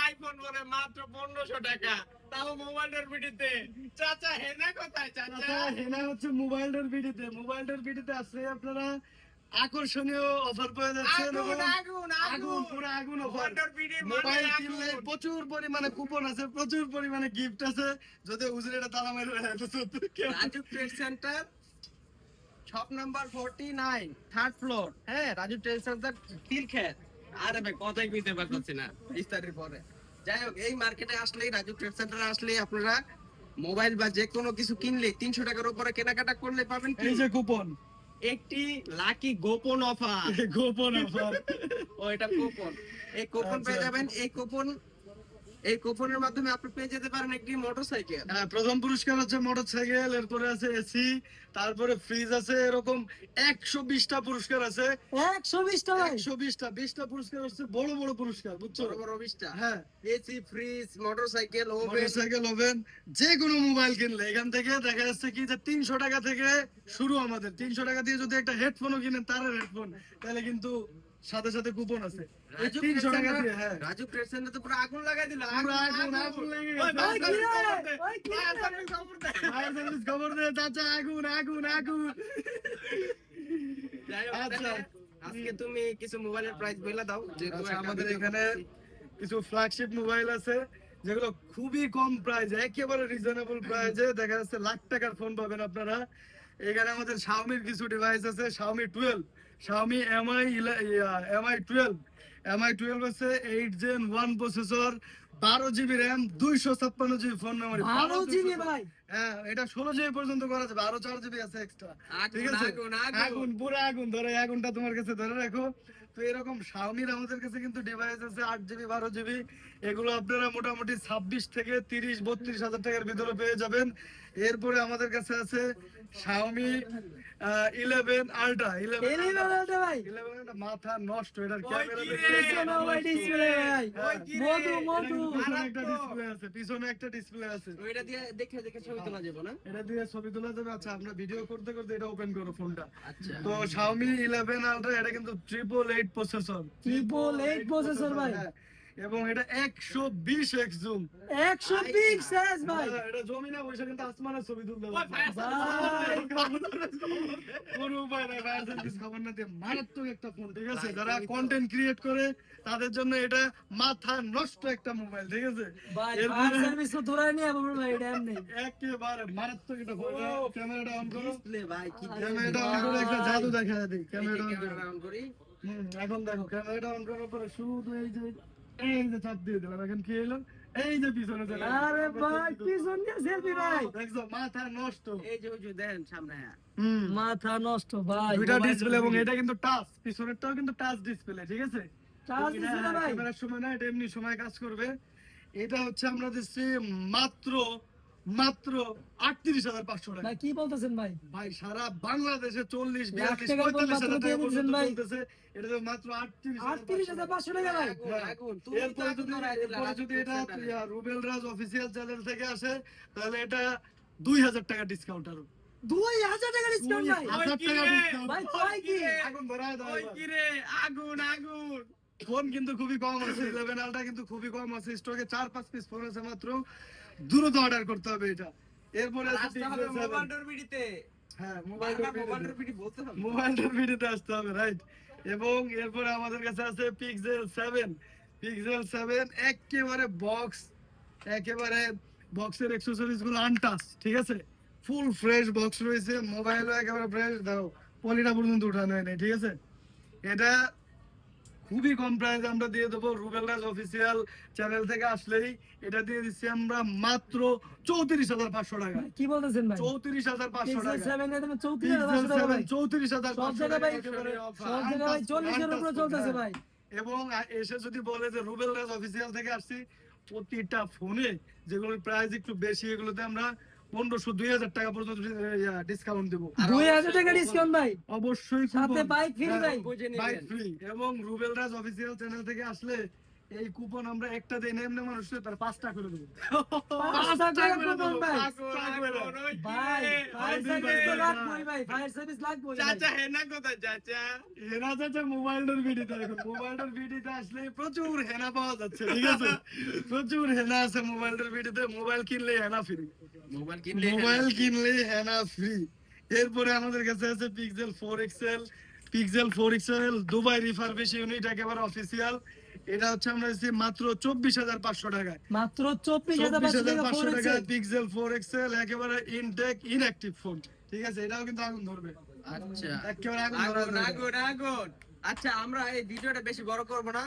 IPhone বলে মাত্র 1500 টাকা, তাও মোবাইলের ভিডিওতে। চাচা হেনা কোথায়? চাচা হেনা হচ্ছে মোবাইলের ভিডিওতে। মোবাইলের ভিডিওতে আসলে আপনারা আকর্ষণীয় অফার পেয়ে যাচ্ছেন। আগুন পুরো আগুন অফার। মোবাইল কিনলে প্রচুর পরিমাণে কুপন আছে, প্রচুর পরিমাণে গিফট আছে। যদি হুজুরেটা তালা মেরে Raju trade centre, shop number 49, 3rd floor. হ্যাঁ, রাজু ট্রেড সেন্টার, তিলখেত। আরে ভাই কথাই কইতে পারতেছি না ইফতারের পরে। যাই হোক, এই মার্কেটে আসলেই, রাজু ট্রেড সেন্টারে আসলেই আপনারা মোবাইল বা যে কোনো কিছু কিনলে 300 টাকার উপরে কেনাকাটা করলে পাবেন কি এই যে কুপন, একটি লাকি গোপন অফার। গোপন অফার। ও এটা কুপন, এই কুপন পেয়ে যাবেন। এই কুপনের মাধ্যমে আপনি পেয়ে যেতে পারেন একটি মোটরসাইকেল। হ্যাঁ, প্রথম পুরস্কার হচ্ছে মোটরসাইকেল, এরপরে আছে এসি, তারপরে ফ্রিজ আছে। এরকম 120টা পুরস্কার আছে। 120টা ভাই, 120টা পুরস্কার হচ্ছে বড় বড় পুরস্কার, বুঝছো? বড় বড় 20টা। হ্যাঁ, AC, fridge, motorcycle, oven. Motorcycle, oven, যে কোনো মোবাইল কিনলে এখান থেকে দেখা যাচ্ছে কি যে 300 টাকা থেকে শুরু। আমাদের 300 টাকা দিয়ে যদি একটা হেডফোনও কিনেন, তারের হেডফোন, তাহলে কিন্তু সাথে সাথে কুপন আছে। এই 300 টাকা দিয়ে। হ্যাঁ, রাজু ট্রেড সেন্টার তো পুরো আগুন লাগাই দিল। পুরো আগুন লেগে ওই গেছে। ভাই, ফায়ার সার্ভিস খবর দে চাচা, আগুন আগুন আগুন। যাই হোক, আচ্ছা, তাহলে আজকে তুমি কিছু মোবাইলের প্রাইস বলে দাও। যেহেতু আচ্ছা, একটা আমাদের ভিডিও এখানে করতেছি। কিছু ফ্ল্যাগশিপ মোবাইল আছে যেগুলো খুবই কম প্রাইস, একেবারে রিজনেবল প্রাইসে। দেখা যাচ্ছে লাখ টাকার ফোন পাবেন আপনারা এখানে। আমাদের শাওমির কিছু ডিভাইস আছে, শাওমি 12, শাওমি এমআই 12 আছে, 8 Gen 1 processor, 12 GB RAM, 256 GB phone memory. 12 GB ভাই। হ্যাঁ, এটা 16 GB পর্যন্ত করা যাবে, আরো 4 GB আছে এক্সট্রা। ঠিক আগুন, আছে, আগুন, আগুন। আগুন পুরো আগুন। ধরো এই আগুনটা তোমার কাছে ধরে রাখো। তো এরকম শাওমির আমাদের কাছে কিন্তু ডিভাইস আছে 8 GB, 12 GB। এগুলো আপনারা মোটামুটি 26 থেকে 30-32 হাজার টাকার ভিতরে পেয়ে যাবেন। এরপরে আমাদের কাছে আছে শাওমি 11 আলট্রা। 11 ভাই, 11 মাথা নষ্ট, এটার ওই ক্যামেরা কি রে? পিছনে ভাই ডিসপ্লে ভাই, ওই কি রে? মধু মধু। পিছনে একটা ডিসপ্লে আছে, পিছনে একটা ডিসপ্লে আছে। ওইটা দিয়ে দেখে দেখে ছবি তোলা যাবে না? এটা দিয়ে ছবি তোলা যাবে। আচ্ছা, আমরা ভিডিও করতে করতে এটা ওপেন করো ফোনটা। আচ্ছা, তো Xiaomi 11 Ultra, এটা কিন্তু 888 প্রসেসর, 888 প্রসেসর ভাই, হ্যাঁ, এবং এটা 120x জুম। 120 সাইজ ভাই। এটা জমিনে বসে কিন্তু আসমানের ছবি তুলতে ওই পারবে। ফায়ার সার্ভিস কোনো উপায় নাই, ফায়ার সার্ভিস খবর না দিয়ে মারাত্মক একটা ফোন। ঠিক আছে, যারা কন্টেন্ট ক্রিয়েট করে তাদের জন্য এটা মাথা নষ্ট একটা মোবাইল। ঠিক আছে, ভাই এরপরে ফায়ার সার্ভিস তো ধরে নিয়ে বলবো ভাই, এটা এমনি একেবারে মারাত্মক একটা ফোন। ক্যামেরাটা অন করো, ডিসপ্লে ভাই, কি ক্যামেরাটা অন করে একটা জাদু দেখা দিই। ক্যামেরাটা অন করো। ক্যামেরা অন করি। এখন দেখো, ক্যামেরাটা অন করার পরে শুধু এই যে চাপ দিয়ে দিলাম। এখন কি এলো, এই যে পিছনে চলে গেল। আরে ভাই পিছন দিয়ে সেলফি ভাই, দেখছো, মাথা নষ্ট। এই যে হুজুর দেখেন সামনে। হ্যাঁ, মাথা নষ্ট ভাই। দুইটা ডিসপ্লে, এবং এটা কিন্তু টাচ, পিছনেরটাও কিন্তু টাচ ডিসপ্লে। ঠিক আছে, টাচ ডিসপ্লে ভাই। ক্যামেরার সময় না, এটা এমনি সময় কাজ করবে। এটা হচ্ছে আমরা দিচ্ছি মাত্র মাত্র 38,500 টাকা। ভাই কি বলতেছেন ভাই? ভাই সারা বাংলাদেশে 40, লাখ 42, টাকার ফোন 45 মাত্র হাজার দিয়ে টাকা দিচ্ছেন পর্যন্ত ভাই। চলতেছে। এটা তো মাত্র 38,500 টাকা ভাই। আগুন, আগুন। তুমি তো এরপরে আগুন যদি ধরায় দিলা এরপরে রাজু যদি ট্রেড এটা সেন্টারে। রুবেল রাজ অফিসিয়াল চ্যানেল থেকে আসে, তাহলে এটা 2,000 টাকা ডিসকাউন্ট। আরো 2000 টাকা ডিসকাউন্ট ভাই। 2,000 টাকা ডিসকাউন্ট। ভাই কয় কি? আগুন ধরায় দাও ওই এবার। কি রে? আগুন, আগুন। ফোন কিন্তু খুবই কম আছে, 11 আলটা কিন্তু খুবই কম আছে স্টকে, 4-5 পিস ফোন আছে মাত্র। দ্রুত অর্ডার করতে হবে এটা। এরপরে আছে আসতে হবে Pixel 7। মোবাইলের ভিডিওতে। হ্যাঁ, বারবার মোবাইলের ভিডিও বলতে হবে। মোবাইলের ভিডিওতে আসতে হবে, রাইট। এবং এরপরে আমাদের কাছে আছে পিক্সেল 7 একেবারে বক্স, একেবারে বক্সের অ্যাকসেসরিজ গুলো আনটাচ। ঠিক আছে, ফুল ফ্রেশ বক্স রয়েছে, মোবাইলও একেবারে ফ্রেশ। দাও, পলিটা পর্যন্ত উঠানো হয় নাই। ঠিক আছে, এটা খুবই কম প্রাইস আমরা দিয়ে দেবো। রুবেল রাজ অফিসিয়াল চ্যানেল থেকে আসলেই এটা দিয়ে দিচ্ছি আমরা মাত্র 34,500 টাকা। কি বলতেছেন ভাই? 34,500 টাকা। 7 এর দামে 34,500 টাকা ভাই। 34,500 সব জায়গায় ভাই, একেবারে সব জায়গায় ভাই 40 এর উপরে চলতেছে ভাই। এবং এসে যদি বলে যে রুবেল রাজ অফিসিয়াল থেকে আসছি, প্রতিটা ফোনে যেগুলোর প্রাইস একটু বেশি, এগুলোতে আমরা 1500-2000 টাকা পর্যন্ত ডিসকাউন্ট দেবো। 2000 টাকা ডিসকাউন্ট ভাই, অবশ্যই সাথে বাইক ফ্রি ভাই। বুঝে বাইক নিবেন। ফ্রি। এবং রুবেল রাজ অফিসিয়াল চ্যানেল থেকে আসলে এই কুপন আমরা একটা দিন এমনি মানুষের তার 5টা করে দেবো। 5 টাকা করে কুপন দেবো, ভাই। 5টা করে। ভাই ফায়ার সার্ভিস তো লাগবেই ভাই, ফায়ার সার্ভিস লাগবেই ভাই। চাচা হেনা কোথায় চাচা? হেনা চাচা মোবাইলের ভিডিওতে এখন মোবাইলের ভিডিওতে আসলে প্রচুর হেনা পাওয়া যাচ্ছে, ঠিক আছে? প্রচুর হেনা আছে মোবাইলের ভিডিওতে, মোবাইল কিনলে হেনা ফ্রি, মোবাইল কিনলে মোবাইল কিনলে হেনা ফ্রি। এরপরে আমাদের কাছে আছে Pixel 4 XL, Pixel 4 XL Dubai refurbish unit, একেবারে অফিসিয়াল। এটা হচ্ছে আমরা দিচ্ছি মাত্র 24,500 টাকায়। মাত্র 24,500 টাকা 24,500 ফোন টাকায় পিক্সেল 4 এক্সেল, একেবারে ইনটেক ইনঅ্যাক্টিভ ফোন, ঠিক আছে? এটাও কিন্তু আগুন ধরবে, আচ্ছা একেবারে আগুন আগুন ধরবে। আগুন আগুন। আচ্ছা আমরা এই ভিডিওটা বেশি বড় করব না,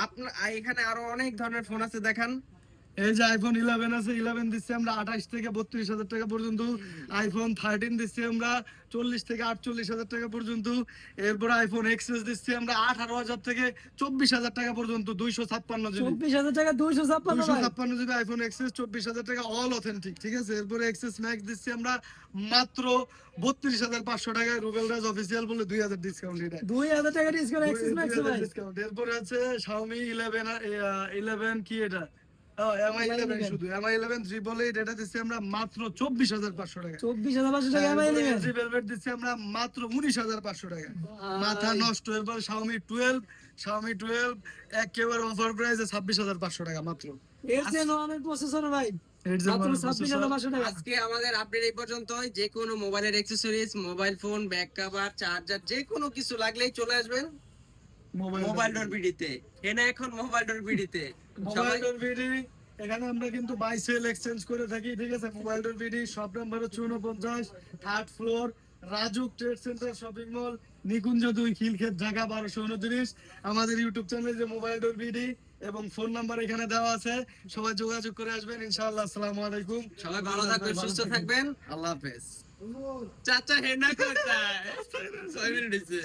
আপনার এখানে আরো অনেক ধরনের ফোন আছে দেখান। এই যে আইফোন 11 আছে, 11 দিচ্ছি আমরা 28 থেকে 32,000 টাকা পর্যন্ত। আইফোন 13 দিচ্ছি আমরা 40 থেকে 48,000 টাকা পর্যন্ত। এরপর আইফোন এক্সএস দিচ্ছি আমরা 18,000 থেকে 24,000 টাকা পর্যন্ত, 256 জিবি। 24,000 টাকা 256 ভাই। 256 জিবি আইফোন এক্সএস 24,000 টাকা, অল অথেন্টিক, ঠিক আছে? এরপরে এক্সএস ম্যাক্স দিচ্ছি আমরা মাত্র 32,500 টাকায়, রুবেল রাজ অফিসিয়াল বলে 2,000 ডিসকাউন্ট এটা। 2,000 টাকা ডিসকাউন্ট এক্সিস ম্যাক্স ভাই। ডিসকাউন্ট। এরপরে আছে Xiaomi 11 কি এটা? MI 11 শুধু MI 11 888, এটা দিচ্ছি আমরা মাত্র 24,500 টাকা। 24,500 টাকা এমআই নেবেন। LG Velvet দিচ্ছি আমরা মাত্র 19,500 টাকা। মাথা নষ্ট। এরপর Xiaomi 12 একেবারে অফার প্রাইসে 26,500 টাকা মাত্র। এর যে নরমাল প্রসেসর ভাই, এর যে মাত্র মানে 26,500 টাকা। আজকে আমাদের আপডেট এই পর্যন্তই। যে কোনো মোবাইলের accessories, mobile phone, back cover, charger, যে কোনো কিছু লাগলেই চলে আসবেন মোবাইল ডট বিডিতে। হেনা এখন মোবাইল ডট বিডিতে। মোবাইল ডট বিডি, এখানে আমরা কিন্তু বাই সেল এক্সচেঞ্জ করে থাকি, ঠিক আছে? Mobile dot BD, shop number হচ্ছে 49, third floor, Rajuk trade center shopping mall, Nikunja 2, Khilkhet, Dhaka 1229। আমাদের ইউটিউব চ্যানেল যে মোবাইল ডট বিডি এবং ফোন নাম্বার এখানে দেওয়া আছে, সবাই যোগাযোগ করে আসবেন ইনশাআল্লাহ। আসসালামু আলাইকুম, সবাই ভালো থাকবেন, সুস্থ থাকবেন, আল্লাহ হাফেজ। চাচা হেনা কোথায়? 6 মিনিট হয়েছে।